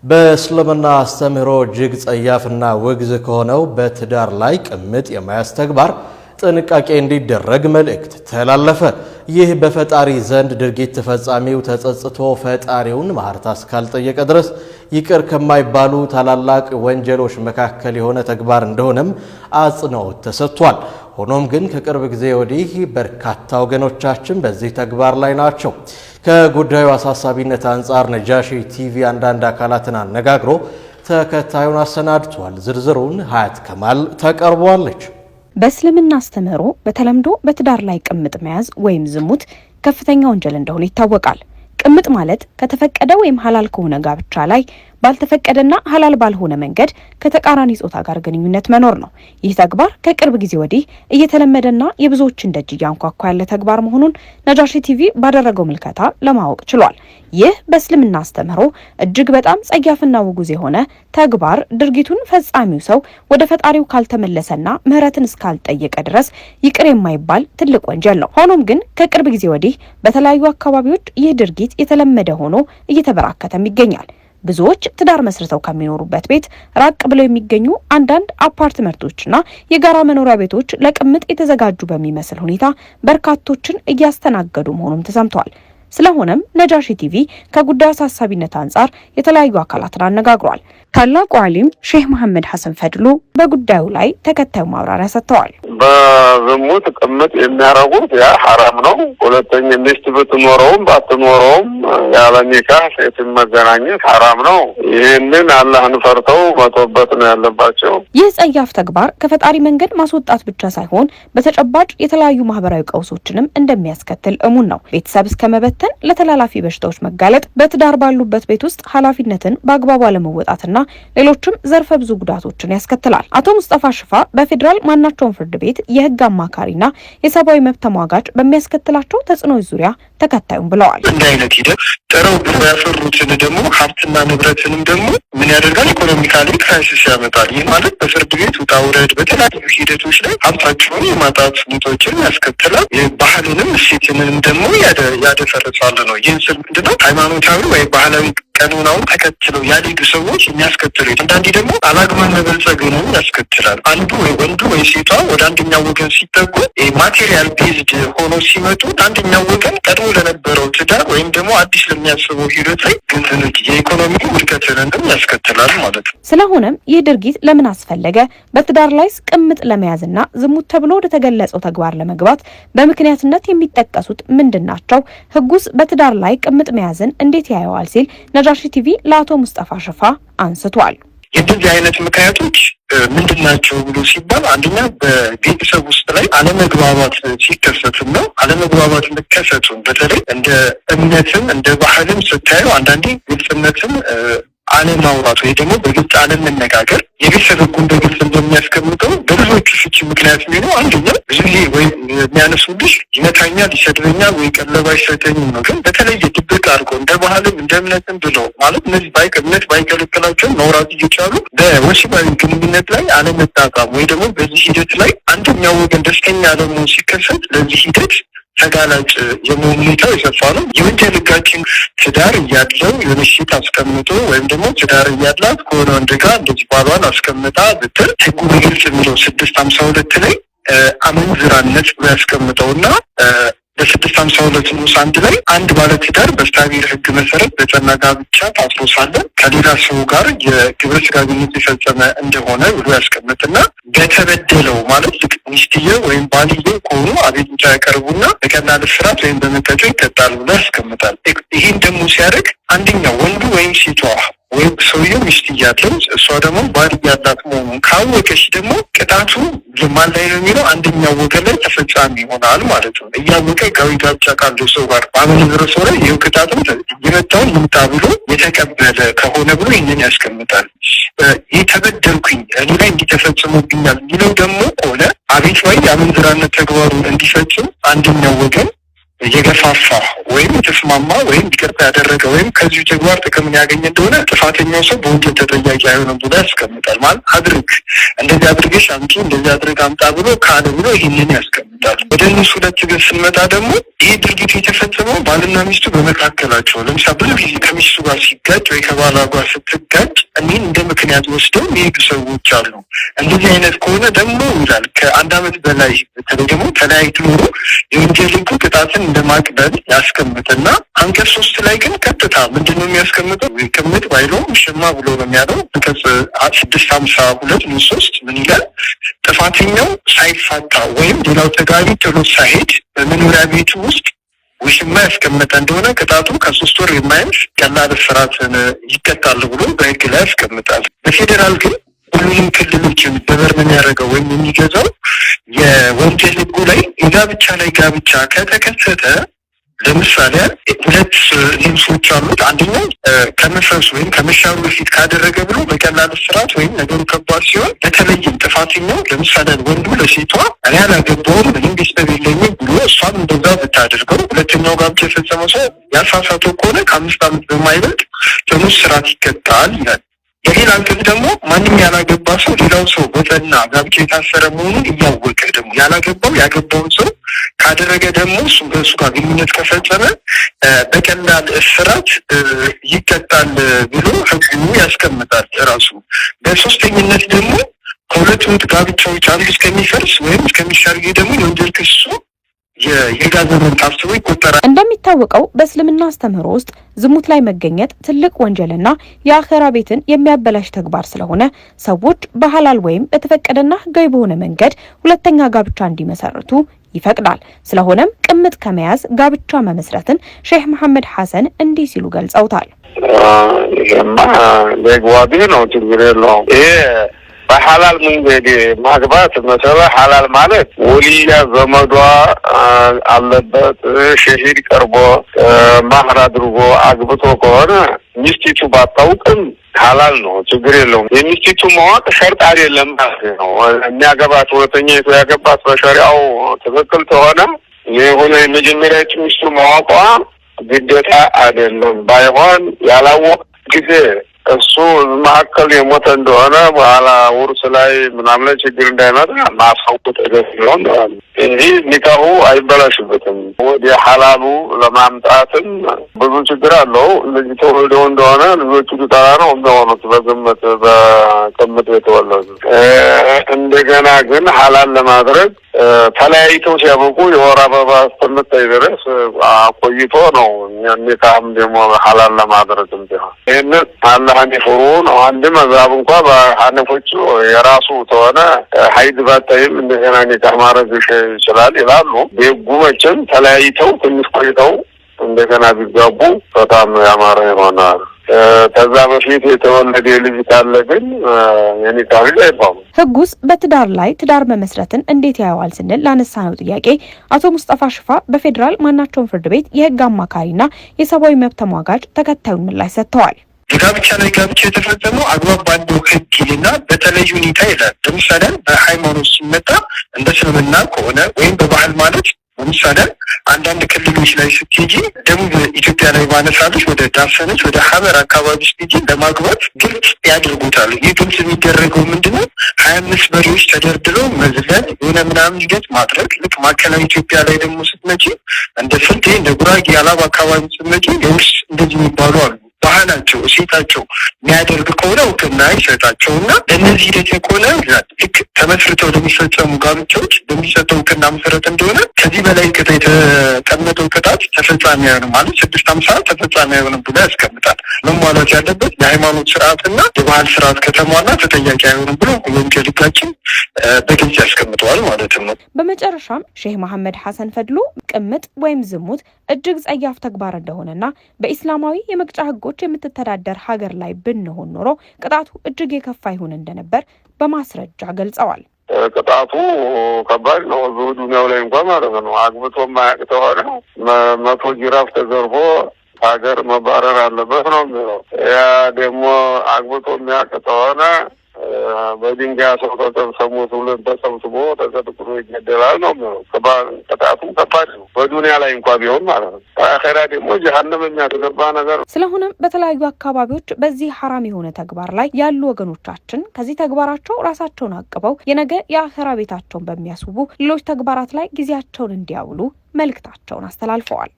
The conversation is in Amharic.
በእስልምና አስተምህሮ እጅግ ጸያፍና ውግዝ ከሆነው በትዳር ላይ ቅምጥ የመያዝ ተግባር ጥንቃቄ እንዲደረግ መልእክት ተላለፈ። ይህ በፈጣሪ ዘንድ ድርጊት ተፈጻሚው ተጸጽቶ ፈጣሪውን ማህርታ እስካልጠየቀ ድረስ ይቅር ከማይባሉ ታላላቅ ወንጀሎች መካከል የሆነ ተግባር እንደሆነም አጽንኦት ተሰጥቷል። ሆኖም ግን ከቅርብ ጊዜ ወዲህ በርካታ ወገኖቻችን በዚህ ተግባር ላይ ናቸው። ከጉዳዩ አሳሳቢነት አንጻር ነጃሺ ቲቪ አንዳንድ አካላትን አነጋግሮ ተከታዩን አሰናድቷል። ዝርዝሩን ሀያት ከማል ታቀርበዋለች። በእስልምና አስተምህሮ በተለምዶ በትዳር ላይ ቅምጥ መያዝ ወይም ዝሙት ከፍተኛ ወንጀል እንደሆነ ይታወቃል። ቅምጥ ማለት ከተፈቀደ ወይም ሐላል ከሆነ ጋብቻ ላይ ባልተፈቀደና ሐላል ባልሆነ መንገድ ከተቃራኒ ጾታ ጋር ግንኙነት መኖር ነው። ይህ ተግባር ከቅርብ ጊዜ ወዲህ እየተለመደና የብዙዎችን ደጅ እያንኳኳ ያለ ተግባር መሆኑን ነጃሺ ቲቪ ባደረገው ምልከታ ለማወቅ ችሏል። ይህ በእስልምና አስተምህሮ እጅግ በጣም ጸያፍና ውጉዝ የሆነ ተግባር ድርጊቱን ፈጻሚው ሰው ወደ ፈጣሪው ካልተመለሰና ምህረትን እስካልጠየቀ ድረስ ይቅር የማይባል ትልቅ ወንጀል ነው። ሆኖም ግን ከቅርብ ጊዜ ወዲህ በተለያዩ አካባቢዎች ይህ ድርጊት የተለመደ ሆኖ እየተበራከተም ይገኛል። ብዙዎች ትዳር መስርተው ከሚኖሩበት ቤት ራቅ ብለው የሚገኙ አንዳንድ አፓርትመንቶችና የጋራ መኖሪያ ቤቶች ለቅምጥ የተዘጋጁ በሚመስል ሁኔታ በርካቶችን እያስተናገዱ መሆኑም ተሰምቷል። ስለሆነም ነጃሺ ቲቪ ከጉዳዩ አሳሳቢነት አንጻር የተለያዩ አካላትን አነጋግሯል። ታላቁ ዓሊም ሼህ መሐመድ ሐሰን ፈድሉ በጉዳዩ ላይ ተከታዩ ማብራሪያ ሰጥተዋል። በዝሙት ቅምጥ የሚያረጉት ያ ሐራም ነው። ሁለተኛ ሚስት ብትኖረውም ባትኖረውም ያለ ኒካህ ሴትን መገናኘት ሐራም ነው። ይህንን አላህን ፈርተው መቶበት ነው ያለባቸው። ይህ ጸያፍ ተግባር ከፈጣሪ መንገድ ማስወጣት ብቻ ሳይሆን በተጨባጭ የተለያዩ ማህበራዊ ቀውሶችንም እንደሚያስከትል እሙን ነው። ቤተሰብ እስከመበተን፣ ለተላላፊ በሽታዎች መጋለጥ፣ በትዳር ባሉበት ቤት ውስጥ ኃላፊነትን በአግባቡ አለመወጣትና ሌሎችም ዘርፈ ብዙ ጉዳቶችን ያስከትላል። አቶ ሙስጠፋ ሽፋ በፌዴራል ማናቸውም ፍርድ ቤት የህግ አማካሪና የሰብአዊ መብት ተሟጋች በሚያስከትላቸው ተጽዕኖዎች ዙሪያ ተከታዩም ብለዋል። እንደ አይነት ሂደት ጥረው ብር ያፈሩትን ደግሞ ሀብትና ንብረትንም ደግሞ ምን ያደርጋል? ኢኮኖሚካሊ ክራይሲስ ያመጣል። ይህ ማለት በፍርድ ቤት ውጣ ውረድ በተለያዩ ሂደቶች ላይ ሀብታቸውን የማጣት ሁኔታዎችን ያስከትላል። ባህልንም እሴትንም ደግሞ ያደፈርሳል ነው። ይህን ስል ምንድነው ሃይማኖታዊ ወይ ባህላዊ ቀኖናውን ተከትለው ያልሄዱ ሰዎች የሚያስከትሉት አንዳንዴ ደግሞ አላግባብ መበልጸግንም ያስከትላል። አንዱ ወይ ወንዱ ወይ ሴቷ ወደ አንደኛው ወገን ሲጠጉ ማቴሪያል ቤዝድ ሆኖ ሲመጡ አንደኛው ወገን ቀድሞ ለነበረው ትዳር ወይም ደግሞ አዲስ ለሚያስበው ሂደት ላይ ግንኙነት የኢኮኖሚ ውድቀትንም ያስከትላል ማለት ነው። ስለሆነም ይህ ድርጊት ለምን አስፈለገ? በትዳር ላይ ቅምጥ ለመያዝና ዝሙት ተብሎ ወደ ተገለጸው ተግባር ለመግባት በምክንያትነት የሚጠቀሱት ምንድን ናቸው? ህጉስ በትዳር ላይ ቅምጥ መያዝን እንዴት ያየዋል? ሲል ነጃሺ ቲቪ ለአቶ ሙስጠፋ ሽፋ አንስቷል። የዚህ አይነት ምክንያቶች ምንድናቸው ብሎ ሲባል አንደኛ በቤተሰብ ውስጥ ላይ አለመግባባት ሲከሰትም ነው። አለመግባባት መከሰቱን በተለይ እንደ እምነትም እንደ ባህልም ስታየው አንዳንዴ ግልጽነትም አለማውራት ወይ ደግሞ በግልጽ አለመነጋገር የቤተሰብ ህጉን በግልጽ እንደሚያስቀምጠው በብዙዎቹ ፍቺ ምክንያት የሚሆነው አንደኛው ብዙ ጊዜ ወይ የሚያነሱልሽ ይመታኛል፣ ይሰድበኛል ወይ ቀለብ አይሰጠኝም ነው። ግን በተለየ ድብቅ አድርጎ እንደ ባህልም እንደ እምነትም ብለው ማለት እነዚህ እምነት ባይከለክላቸውም መውራት እየቻሉ በወሲባዊ ግንኙነት ላይ አለመጣጣም ወይ ደግሞ በዚህ ሂደት ላይ አንደኛው ወገን ደስተኛ አለመሆን ሲከሰት ለዚህ ሂደት ተጋላጭ የመሆን ሁኔታው የሰፋ ነው። የወንጀል ህጋችን ትዳር እያለው የሆነ ሴት አስቀምጦ ወይም ደግሞ ትዳር እያላት ከሆነ ወንድ ጋር እንደዚህ ባሏን አስቀምጣ ብትል ህጉ በግልጽ የሚለው 652 ላይ አመንዝራነት ብሎ ያስቀምጠውና በ652 ንዑስ 1 ላይ አንድ ባለትዳር በእግዚአብሔር ህግ መሰረት በጸና ጋብቻ ታስሮ ሳለ ከሌላ ሰው ጋር የግብረ ስጋ ግንኙነት የፈጸመ እንደሆነ ብሎ ያስቀምጥና በተበደለው ማለት ልክ ሚስትየው ወይም ባልየው ከሆኑ አቤቱታ ያቀርቡና በቀላል እስራት ወይም በመቀጮ ይቀጣል ብሎ ያስቀምጣል። ይህን ደግሞ ሲያደርግ አንደኛው ወንዱ ወይም ሴቷ ወይም ሰውየው ሚስት እያለው እሷ ደግሞ ባል እያላት መሆኑን ካወቀች ደግሞ ቅጣቱ ማን ላይ ነው የሚለው አንደኛው ወገን ላይ ተፈጻሚ ይሆናል ማለት ነው። እያወቀ ህጋዊ ጋብቻ ካለው ሰው ጋር ባመነዘረ ሰው ላይ ይኸው ቅጣቱም የመጣውን ይምጣ ብሎ የተቀበለ ከሆነ ብሎ ይህንን ያስቀምጣል። ይህ ተበደልኩኝ እኔ ላይ እንዲተፈጽሞብኛል የሚለው ደግሞ ከሆነ አቤት ወይ የአመንዝራነት ተግባሩን እንዲፈጽም አንደኛው ወገን የገፋፋ ወይም የተስማማ ወይም ይቅርታ ያደረገ ወይም ከዚሁ ተግባር ጥቅምን ያገኘ እንደሆነ ጥፋተኛው ሰው በወንጀል ተጠያቂ አይሆንም ብሎ ያስቀምጣል። ማለት አድርግ እንደዚህ አድርገሽ አምጪ እንደዚህ አድርግ አምጣ ብሎ ካለ ብሎ ይህንን ያስቀምጣል። ያስቀምጣል። ወደ እነሱ ሁለት ግን ስንመጣ ደግሞ ይህ ድርጊት የተፈጸመው ባልና ሚስቱ በመካከላቸው ለምሳሌ ብዙ ጊዜ ከሚስቱ ጋር ሲጋጭ ወይ ከባሏ ጋር ስትጋጭ እኔን እንደ ምክንያት ወስደው የሚሄዱ ሰዎች አሉ። እንደዚህ አይነት ከሆነ ደግሞ ይላል ከ1 ዓመት በላይ በተለይ ደግሞ ተለያይቶ ኖሮ የወንጀል ሕጉ ቅጣትን እንደማቅለል ያስቀምጥና አንቀጽ 3 ላይ ግን ቀጥታ ምንድነው የሚያስቀምጠው? ቅምጥ ባይለው ሽማ ብሎ ነው የሚያለው። አንቀጽ 652 ንዑስ 3 ምን ይላል? ጥፋተኛው ሳይፋታ ወይም ሌላው ተጋቢ ጥሎ ሳይሄድ በመኖሪያ ቤቱ ውስጥ ውሽማ ያስቀመጠ እንደሆነ ቅጣቱ ከ3 ወር የማያንስ ቀላል እስራትን ይቀጣል ብሎ በሕግ ላይ ያስቀምጣል። በፌዴራል ግን ሁሉንም ክልሎችን በበርን የሚያደርገው ወይም የሚገዛው የወንጀል ሕጉ ላይ የጋብቻ ላይ ጋብቻ ከተከሰተ ለምሳሌ 2 ልምሶች አሉት። አንደኛው ከመፍረሱ ወይም ከመሻሩ በፊት ካደረገ ብሎ በቀላል እስራት ወይም ነገሩ ከባድ ሲሆን፣ በተለይም ጥፋተኛው ለምሳሌ ወንዱ ለሴቷ እኔ አላገባውም ምንም ቤተሰብ የለኝም ብሎ እሷም እንደዛ ብታደርገው ሁለተኛው ጋብቻ የፈጸመ ሰው ያሳሳተው ከሆነ ከ5 ዓመት በማይበልጥ ጽኑ እስራት ይቀጣል ይላል። የሌላ አንቀጽ ደግሞ ማንም ያላገባ ሰው ሌላው ሰው በጸና ጋብቻ የታሰረ መሆኑን እያወቀ ደግሞ ያላገባው ያገባውን ሰው ካደረገ ደግሞ እሱ ከእሱ ጋር ግንኙነት ከፈጸመ በቀላል እስራት ይቀጣል ብሎ ሕጉ ያስቀምጣል ራሱ። በሶስተኝነት ደግሞ ከሁለቱ ጋብቻዎች አንዱ እስከሚፈርስ ወይም እስከሚሻር ደግሞ የወንጀል ክሱ የጋዘመን ታስቦ ይቆጠራል። እንደሚታወቀው በእስልምና አስተምህሮ ውስጥ ዝሙት ላይ መገኘት ትልቅ ወንጀልና የአኺራ ቤትን የሚያበላሽ ተግባር ስለሆነ ሰዎች በሐላል ወይም በተፈቀደና ሕጋዊ በሆነ መንገድ ሁለተኛ ጋብቻ እንዲመሰርቱ ይፈቅዳል። ስለሆነም ቅምጥ ከመያዝ ጋብቻ መመስረትን ሼህ መሐመድ ሐሰን እንዲህ ሲሉ ገልጸውታል። ይሄማ ለጓዴ ነው ችግር የለውም። ይሄ በሐላል መንገድ ማግባት መሰለ ሐላል ማለት ወሊያ ዘመዷ አለበት ሸሂድ ቀርቦ ማህር አድርጎ አግብቶ ከሆነ ሚስቲቱ ባታውቅም ሐላል ነው፣ ችግር የለውም። የሚስቲቱ ማወቅ ሸርጥ አይደለም ማለት ነው። የሚያገባት ሁለተኛ ያገባት በሸሪዓው ትክክል ከሆነ የሆነ የመጀመሪያ ሚስቱ ማወቋ ግዴታ አይደለም። ባይሆን ያላወቀ ጊዜ እሱ መካከል የሞተ እንደሆነ በኋላ ውርስ ላይ ምናምን ላይ ችግር እንዳይመጣ ማሳወቅ ተገቢ ነው እንጂ ኒካሁ አይበላሽበትም። ወደ ሐላሉ ለማምጣትም ብዙ ችግር አለው። ልጅ ተወልደው እንደሆነ ልጆቹ ሊጠራ ነው እንደሆኑት በግምት በቅምጥ የተወለዱ እንደገና ግን ሐላል ለማድረግ ተለያይተው ሲያበቁ የወር አበባ እስከምታይ ድረስ ቆይቶ ነው ኒካህም ደግሞ ሐላል ለማድረግ እንዲሆን ይህንን አላህን ይፍሩ ነው። አንድ መዛብ እንኳን በሐነፎቹ የራሱ ተሆነ ሀይድ ባታይም እንደገና ኒካህ ማድረግ ይችላል ይላሉ። ቤጉ መቼም ተለያይተው ትንሽ ቆይተው እንደገና ቢጋቡ በጣም ያማረ ይሆናል። ከዛ በፊት የተወለደ ልጅ ካለ ግን የኒካህ ልጅ አይባልም። ሕጉስ በትዳር ላይ ትዳር መመስረትን እንዴት ያየዋል ስንል ላነሳነው ጥያቄ አቶ ሙስጠፋ ሽፋ በፌዴራል ማናቸውም ፍርድ ቤት የሕግ አማካሪና የሰብአዊ መብት ተሟጋች ተከታዩን ምላሽ ሰጥተዋል። የጋብቻ ላይ ጋብቻ የተፈጸመው አግባብ ባለው ሕግ ይልና በተለይ ሁኔታ ይላል። ለምሳሌ በሃይማኖት ሲመጣ እንደ እስልምና ከሆነ ወይም በባህል ማለት ለምሳሌ አንዳንድ ክልሎች ላይ ስትሄጂ ደቡብ ኢትዮጵያ ላይ ባነሳለች ወደ ዳሰነች ወደ ሀመር አካባቢ ስትሄጂ ለማግባት ግልጽ ያደርጉታል። ይህ ግልጽ የሚደረገው ምንድነው? 25 በሬዎች ተደርድረው መዝለል የሆነ ምናምን ሂደት ማድረግ። ልክ ማዕከላዊ ኢትዮጵያ ላይ ደግሞ ስትመጪ እንደ ስልጤ እንደ ጉራጌ አላባ አካባቢ ስትመጪ የውርስ እንደዚህ የሚባሉ አሉ። ባህላቸው እሴታቸው የሚያደርግ ከሆነ እውቅና ይሰጣቸውና ለእነዚህ ሂደት ከሆነ ልክ ተመስርተው ለሚፈጸሙ ጋብቻዎች በሚሰጠው እውቅና መሰረት እንደሆነ ከዚህ በላይ የተቀመጠው ቅጣት ተፈጻሚ አይሆንም ማለት 650 ተፈጻሚ አይሆንም ብሎ ያስቀምጣል። መሟላት ያለበት የሃይማኖት ስርዓትና የባህል ስርዓት ከተሟላ ተጠያቂ አይሆንም ብሎ የወንጀል ሕጋችን በግልጽ ያስቀምጠዋል ማለት ነው። በመጨረሻም ሼህ መሐመድ ሐሰን ፈድሉ ቅምጥ ወይም ዝሙት እጅግ ጸያፍ ተግባር እንደሆነና በኢስላማዊ የመቅጫ ሕጎች የምትተዳደር ሀገር ላይ ብንሆን ኖሮ ቅጣቱ እጅግ የከፋ ይሆን እንደነበር በማስረጃ ገልጸዋል። ቅጣቱ ከባድ ነው። ብዙ ዱንያው ላይ እንኳን ማለት ነው አግብቶ ማያውቅ ተሆነ 100 ጅራፍ ተዘርፎ ሀገር መባረር አለበት ነው የሚለው። ያ ደግሞ አግብቶ የሚያውቅ ተሆነ በድንጋይ ሰው ተሰብስቦ ሁሉን ተሰብስቦ ተቀጥቅጦ ይገደላል ነው ቅጣቱም ከባድ ነው። በዱንያ ላይ እንኳን ቢሆን ማለት ነው። አኺራ ደግሞ ጀሃነም የሚያስገባ ነገር። ስለሆነም በተለያዩ አካባቢዎች በዚህ ሐራም የሆነ ተግባር ላይ ያሉ ወገኖቻችን ከዚህ ተግባራቸው ራሳቸውን አቅበው የነገ የአኺራ ቤታቸውን በሚያስቡ ሌሎች ተግባራት ላይ ጊዜያቸውን እንዲያውሉ መልእክታቸውን አስተላልፈዋል።